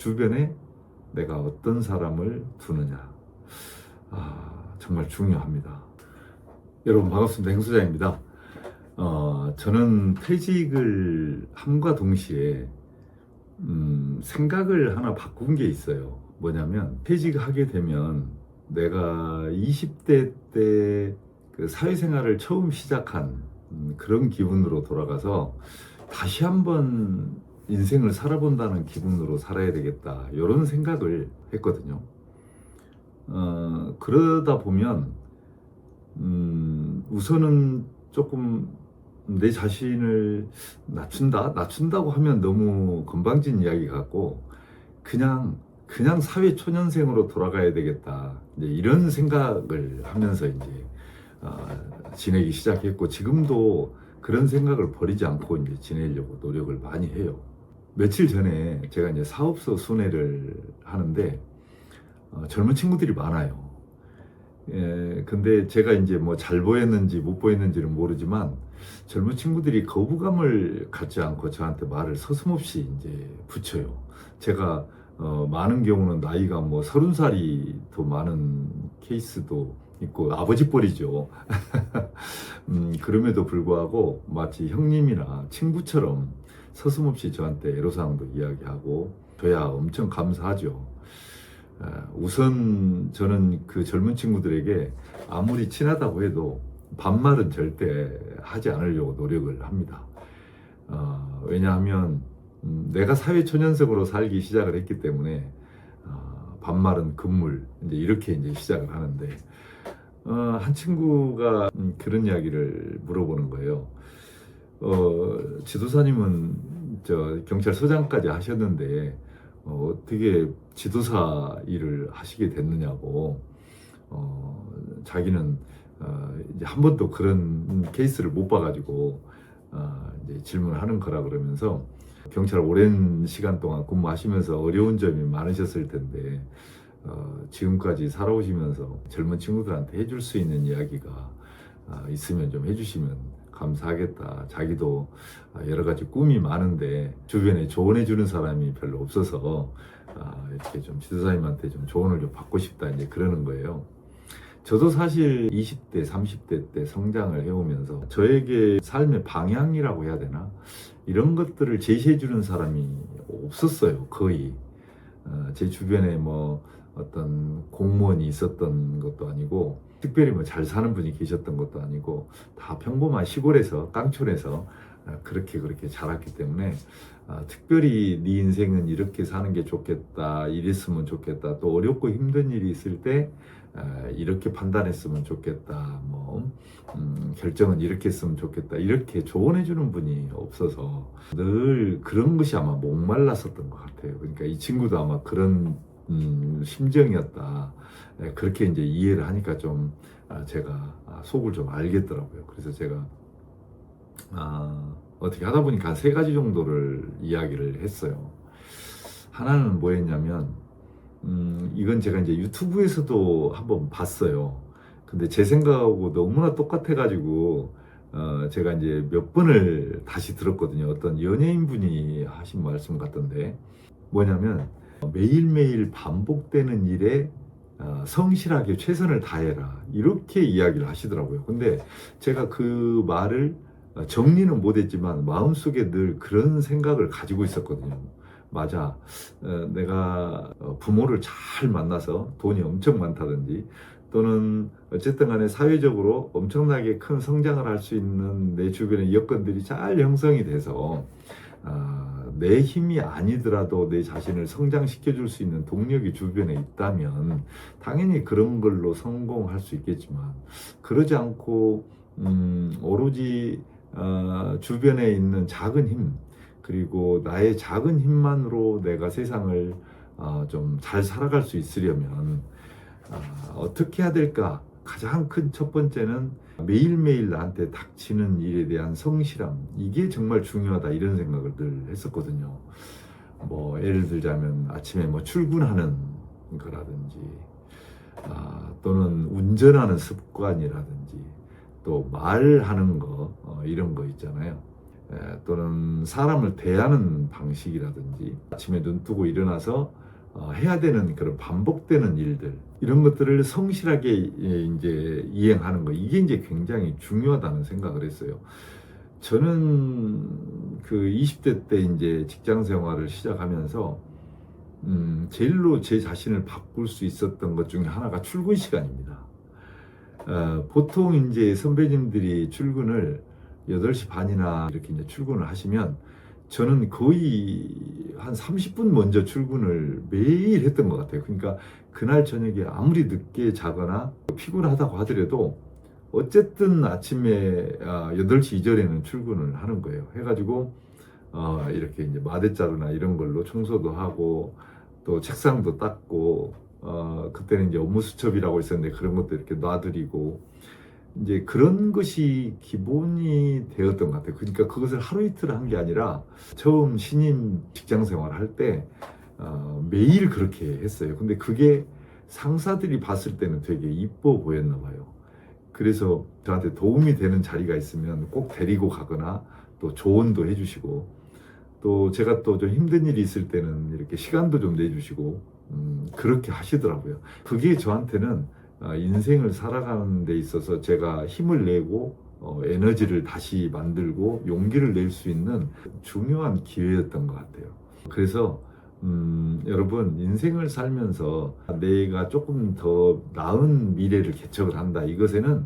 주변에 내가 어떤 사람을 두느냐, 정말 중요합니다. 여러분 반갑습니다. 행수장입니다. 저는 퇴직을 함과 동시에 생각을 하나 바꾼 게 있어요. 뭐냐면 퇴직하게 되면 내가 20대 때 그 사회생활을 처음 시작한 그런 기분으로 돌아가서 다시 한번 인생을 살아본다는 기분으로 살아야 되겠다, 이런 생각을 했거든요. 그러다 보면 우선은 조금 내 자신을 낮춘다고 하면 너무 건방진 이야기 같고, 그냥 사회 초년생으로 돌아가야 되겠다, 이제 이런 생각을 하면서 이제 지내기 시작했고, 지금도 그런 생각을 버리지 않고 이제 지내려고 노력을 많이 해요. 며칠 전에 제가 이제 사업소 순회를 하는데 젊은 친구들이 많아요. 근데 제가 이제 뭐 잘 보였는지 못 보였는지는 모르지만 젊은 친구들이 거부감을 갖지 않고 저한테 말을 서슴없이 이제 붙여요. 제가 많은 경우는 나이가 뭐 30살이 더 많은 케이스도 있고 아버지 뻘이죠. 그럼에도 불구하고 마치 형님이나 친구처럼 서슴없이 저한테 애로사항도 이야기하고 저야 엄청 감사하죠. 우선 저는 그 젊은 친구들에게 아무리 친하다고 해도 반말은 절대 하지 않으려고 노력을 합니다. 왜냐하면 내가 사회초년생으로 살기 시작을 했기 때문에 반말은 금물, 이제 이렇게 이제 시작을 하는데, 한 친구가 그런 이야기를 물어보는 거예요. 지도사님은 저 경찰서장까지 하셨는데 어떻게 지도사 일을 하시게 됐느냐고. 자기는 이제 한 번도 그런 케이스를 못 봐가지고 이제 질문을 하는 거라 그러면서, 경찰 오랜 시간 동안 근무하시면서 어려운 점이 많으셨을 텐데 지금까지 살아오시면서 젊은 친구들한테 해줄 수 있는 이야기가 있으면 좀 해주시면 감사하겠다. 자기도 여러 가지 꿈이 많은데 주변에 조언해주는 사람이 별로 없어서 이렇게 좀 지도사님한테 좀 조언을 좀 받고 싶다, 이제 그러는 거예요. 저도 사실 20대, 30대 때 성장을 해오면서 저에게 삶의 방향이라고 해야 되나? 이런 것들을 제시해주는 사람이 없었어요, 거의. 제 주변에 뭐 어떤 공무원이 있었던 것도 아니고, 특별히 뭐 잘 사는 분이 계셨던 것도 아니고, 다 평범한 시골에서, 깡촌에서 그렇게 자랐기 때문에 특별히 네 인생은 이렇게 사는 게 좋겠다, 이랬으면 좋겠다, 또 어렵고 힘든 일이 있을 때 이렇게 판단했으면 좋겠다, 뭐 결정은 이렇게 했으면 좋겠다, 이렇게 조언해주는 분이 없어서 늘 그런 것이 아마 목말랐었던 것 같아요. 그러니까 이 친구도 아마 그런 심정이었다, 그렇게 이제 이해를 하니까 좀 제가 속을 좀 알겠더라고요. 그래서 제가 어떻게 하다 보니까 한 3가지 정도를 이야기를 했어요. 하나는 뭐였냐면, 이건 제가 이제 유튜브에서도 한번 봤어요. 근데 제 생각하고 너무나 똑같아가지고 제가 이제 몇 번을 다시 들었거든요. 어떤 연예인분이 하신 말씀 같던데, 뭐냐면 매일매일 반복되는 일에 성실하게 최선을 다해라, 이렇게 이야기를 하시더라고요. 근데 제가 그 말을 정리는 못했지만 마음속에 늘 그런 생각을 가지고 있었거든요. 맞아. 내가 부모를 잘 만나서 돈이 엄청 많다든지, 또는 어쨌든 간에 사회적으로 엄청나게 큰 성장을 할 수 있는 내 주변의 여건들이 잘 형성이 돼서 내 힘이 아니더라도 내 자신을 성장시켜 줄 수 있는 동력이 주변에 있다면 당연히 그런 걸로 성공할 수 있겠지만, 그러지 않고 오로지 주변에 있는 작은 힘, 그리고 나의 작은 힘만으로 내가 세상을 좀 잘 살아갈 수 있으려면 어떻게 해야 될까? 가장 큰 첫 번째는 매일매일 나한테 닥치는 일에 대한 성실함, 이게 정말 중요하다, 이런 생각을 늘 했었거든요. 뭐 예를 들자면 아침에 뭐 출근하는 거라든지, 또는 운전하는 습관이라든지, 또 말하는 거, 이런 거 있잖아요. 또는 사람을 대하는 방식이라든지 아침에 눈 뜨고 일어나서 해야 되는 그런 반복되는 일들 이런 것들을 성실하게 이제 이행하는 거 이게 이제 굉장히 중요하다는 생각을 했어요. 저는 그 20대 때 이제 직장 생활을 시작하면서 제일로 제 자신을 바꿀 수 있었던 것 중에 하나가 출근 시간입니다. 보통 이제 선배님들이 출근을 8시 반이나 이렇게 이제 출근을 하시면 저는 거의 한 30분 먼저 출근을 매일 했던 것 같아요. 그러니까 그날 저녁에 아무리 늦게 자거나 피곤하다고 하더라도 어쨌든 아침에 8시 이전에는 출근을 하는 거예요. 해가지고 이렇게 이제 마대자루나 이런 걸로 청소도 하고 또 책상도 닦고 그때는 이제 업무 수첩이라고 있었는데 그런 것도 이렇게 놔드리고 이제 그런 것이 기본이 되었던 것 같아요. 그러니까 그것을 하루 이틀 한 게 아니라 처음 신임 직장 생활 할 때 매일 그렇게 했어요. 근데 그게 상사들이 봤을 때는 되게 이뻐 보였나 봐요. 그래서 저한테 도움이 되는 자리가 있으면 꼭 데리고 가거나 또 조언도 해주시고 또 제가 또 좀 힘든 일이 있을 때는 이렇게 시간도 좀 내주시고 그렇게 하시더라고요. 그게 저한테는 인생을 살아가는 데 있어서 제가 힘을 내고 에너지를 다시 만들고 용기를 낼 수 있는 중요한 기회였던 것 같아요. 그래서 여러분 인생을 살면서 내가 조금 더 나은 미래를 개척을 한다 이것에는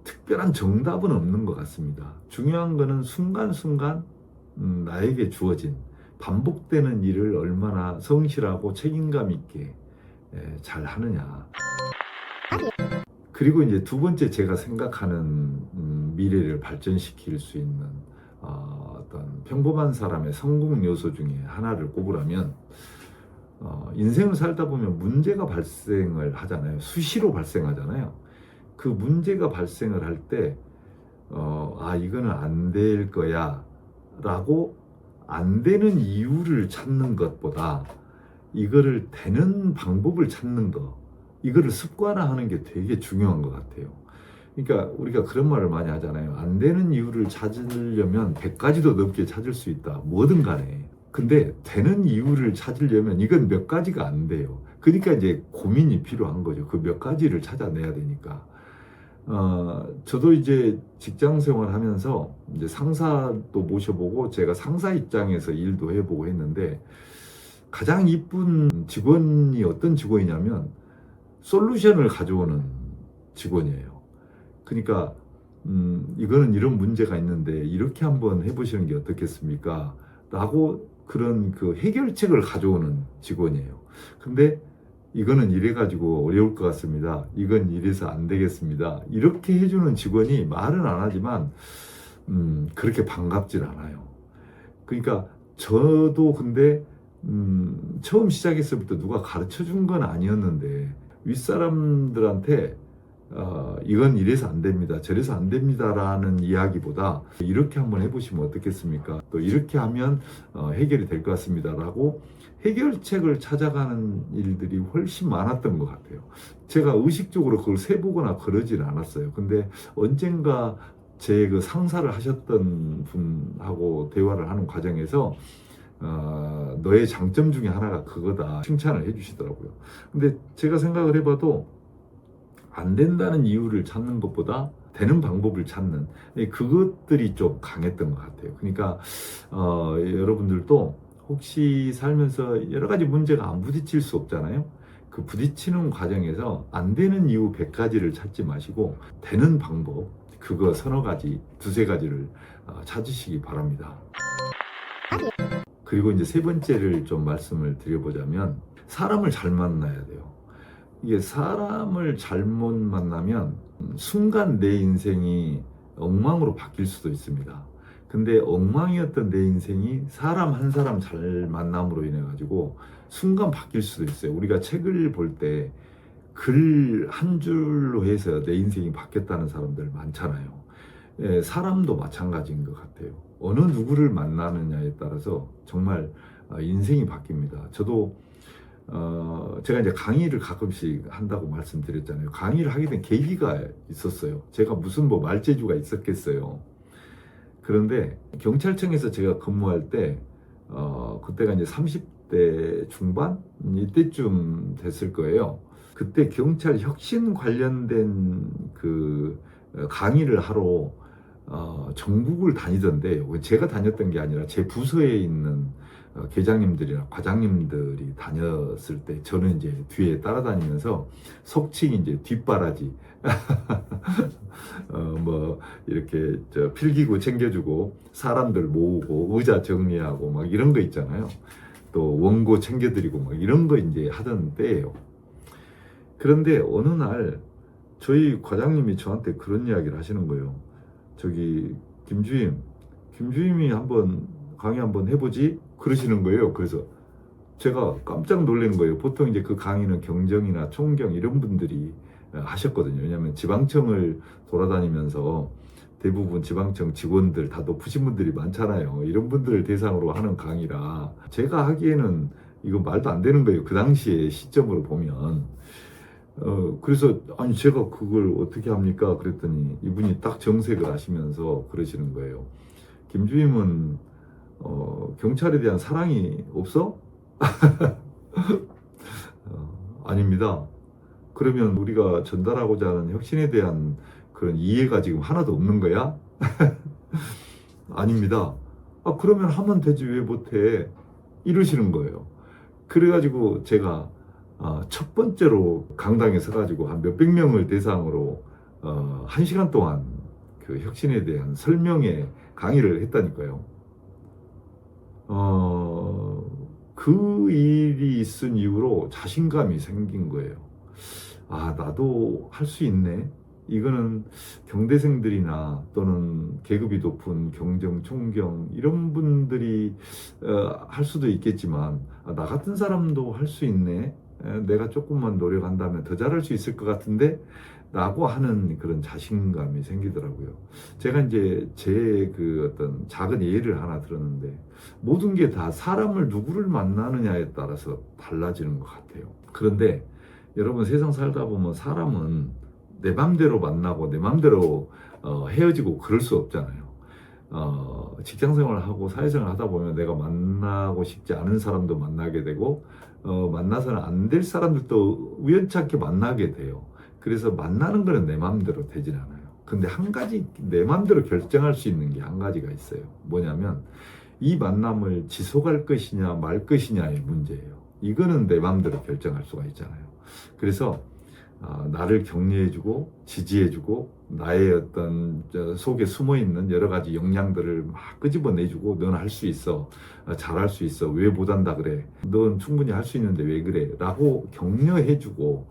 특별한 정답은 없는 것 같습니다. 중요한 거는 순간순간 나에게 주어진 반복되는 일을 얼마나 성실하고 책임감 있게 잘 하느냐. 그리고 이제 두 번째 제가 생각하는 미래를 발전시킬 수 있는 어떤 평범한 사람의 성공 요소 중에 하나를 꼽으라면 인생을 살다 보면 문제가 발생을 하잖아요. 수시로 발생하잖아요. 그 문제가 발생을 할 때 이거는 안 될 거야 라고 안 되는 이유를 찾는 것보다 이거를 되는 방법을 찾는 거 이거를 습관화하는 게 되게 중요한 것 같아요. 그러니까 우리가 그런 말을 많이 하잖아요. 안 되는 이유를 찾으려면 100가지도 넘게 찾을 수 있다. 뭐든 간에. 근데 되는 이유를 찾으려면 이건 몇 가지가 안 돼요. 그러니까 이제 고민이 필요한 거죠. 그 몇 가지를 찾아내야 되니까. 저도 이제 직장 생활 하면서 이제 상사도 모셔보고 제가 상사 입장에서 일도 해보고 했는데 가장 이쁜 직원이 어떤 직원이냐면 솔루션을 가져오는 직원이에요. 그러니까 이거는 이런 문제가 있는데 이렇게 한번 해보시는 게 어떻겠습니까? 라고 그런 그 해결책을 가져오는 직원이에요. 근데 이거는 이래가지고 어려울 것 같습니다. 이건 이래서 안 되겠습니다. 이렇게 해주는 직원이 말은 안 하지만 그렇게 반갑질 않아요. 그러니까 저도 근데 처음 시작했을 때 누가 가르쳐 준 건 아니었는데 윗사람들한테 이건 이래서 안 됩니다. 저래서 안 됩니다라는 이야기보다 이렇게 한번 해보시면 어떻겠습니까? 또 이렇게 하면 해결이 될 것 같습니다라고 해결책을 찾아가는 일들이 훨씬 많았던 것 같아요. 제가 의식적으로 그걸 세보거나 그러진 않았어요. 근데 언젠가 제 그 상사를 하셨던 분하고 대화를 하는 과정에서 너의 장점 중에 하나가 그거다 칭찬을 해주시더라고요. 근데 제가 생각을 해봐도 안 된다는 이유를 찾는 것보다 되는 방법을 찾는 그것들이 좀 강했던 것 같아요. 그러니까 여러분들도 혹시 살면서 여러 가지 문제가 안 부딪힐 수 없잖아요. 그 부딪히는 과정에서 안 되는 이유 100가지를 찾지 마시고 되는 방법 그거 서너 가지, 두세 가지를 찾으시기 바랍니다. 그리고 이제 세 번째를 좀 말씀을 드려보자면 사람을 잘 만나야 돼요. 이게 사람을 잘못 만나면 순간 내 인생이 엉망으로 바뀔 수도 있습니다. 근데 엉망이었던 내 인생이 사람 한 사람 잘 만남으로 인해 가지고 순간 바뀔 수도 있어요. 우리가 책을 볼 때 글 한 줄로 해서 내 인생이 바뀌었다는 사람들 많잖아요. 예, 사람도 마찬가지인 것 같아요. 어느 누구를 만나느냐에 따라서 정말 인생이 바뀝니다. 저도 제가 이제 강의를 가끔씩 한다고 말씀드렸잖아요. 강의를 하게 된 계기가 있었어요. 제가 무슨 뭐 말재주가 있었겠어요. 그런데 경찰청에서 제가 근무할 때 그때가 이제 30대 중반 이때쯤 됐을 거예요. 그때 경찰 혁신 관련된 그 강의를 하러 전국을 다니던데, 제가 다녔던 게 아니라 제 부서에 있는 계장님들이나 과장님들이 다녔을 때 저는 이제 뒤에 따라다니면서 속칭 이제 뒷바라지 뭐 이렇게 필기구 챙겨주고 사람들 모으고 의자 정리하고 막 이런 거 있잖아요. 또 원고 챙겨드리고 막 이런 거 이제 하던 때예요. 그런데 어느 날 저희 과장님이 저한테 그런 이야기를 하시는 거예요. 저기 김주임이 한번 강의 한번 해보지? 그러시는 거예요. 그래서 제가 깜짝 놀란 거예요. 보통 이제 그 강의는 경정이나 총경 이런 분들이 하셨거든요. 왜냐하면 지방청을 돌아다니면서 대부분 지방청 직원들 다 높으신 분들이 많잖아요. 이런 분들을 대상으로 하는 강의라 제가 하기에는 이거 말도 안 되는 거예요. 그 당시의 시점으로 보면. 그래서 아니 제가 그걸 어떻게 합니까? 그랬더니 이분이 딱 정색을 하시면서 그러시는 거예요. 김주임은 경찰에 대한 사랑이 없어? 아닙니다. 그러면 우리가 전달하고자 하는 혁신에 대한 그런 이해가 지금 하나도 없는 거야? 아닙니다. 그러면 하면 되지 왜 못해? 이러시는 거예요. 그래가지고 제가 첫 번째로 강당에 서가지고 한 몇백 명을 대상으로 1시간 동안 그 혁신에 대한 설명회 강의를 했다니까요. 그 일이 있은 이후로 자신감이 생긴 거예요. 나도 할 수 있네. 이거는 경대생들이나 또는 계급이 높은 경정, 총경 이런 분들이 할 수도 있겠지만 나 같은 사람도 할 수 있네. 내가 조금만 노력한다면 더 잘할 수 있을 것 같은데 라고 하는 그런 자신감이 생기더라고요. 제가 이제 제 그 어떤 작은 예를 하나 들었는데 모든 게 다 사람을 누구를 만나느냐에 따라서 달라지는 것 같아요. 그런데 여러분 세상 살다 보면 사람은 내 맘대로 만나고 내 맘대로 헤어지고 그럴 수 없잖아요. 직장생활을 하고 사회생활을 하다 보면 내가 만나고 싶지 않은 사람도 만나게 되고 만나서는 안 될 사람들도 우연찮게 만나게 돼요. 그래서 만나는 거는 내 맘대로 되진 않아요. 근데 한 가지 내 맘대로 결정할 수 있는 게 한 가지가 있어요. 뭐냐면 이 만남을 지속할 것이냐 말 것이냐의 문제예요. 이거는 내 맘대로 결정할 수가 있잖아요. 그래서 나를 격려해주고 지지해주고 나의 어떤 속에 숨어있는 여러 가지 역량들을 막 끄집어내주고 넌 할 수 있어, 잘할 수 있어, 왜 못한다 그래, 넌 충분히 할 수 있는데 왜 그래 라고 격려해주고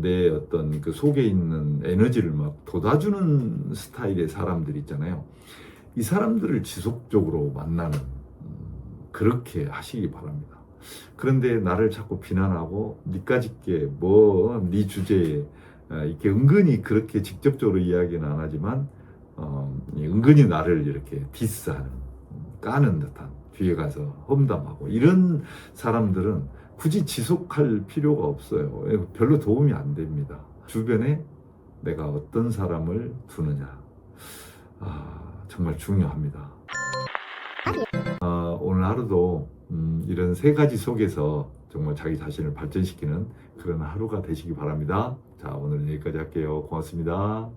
내 어떤 그 속에 있는 에너지를 막 돋아주는 스타일의 사람들 있잖아요. 이 사람들을 지속적으로 만나는 그렇게 하시기 바랍니다. 그런데 나를 자꾸 비난하고 니까짓 게 뭐 니 주제에 이렇게 은근히 그렇게 직접적으로 이야기는 안 하지만 은근히 나를 이렇게 디스하는 까는 듯한 뒤에 가서 험담하고 이런 사람들은 굳이 지속할 필요가 없어요. 별로 도움이 안 됩니다. 주변에 내가 어떤 사람을 두느냐 정말 중요합니다. 오늘 하루도 이런 세 가지 속에서 정말 자기 자신을 발전시키는 그런 하루가 되시기 바랍니다. 자, 오늘은 여기까지 할게요. 고맙습니다.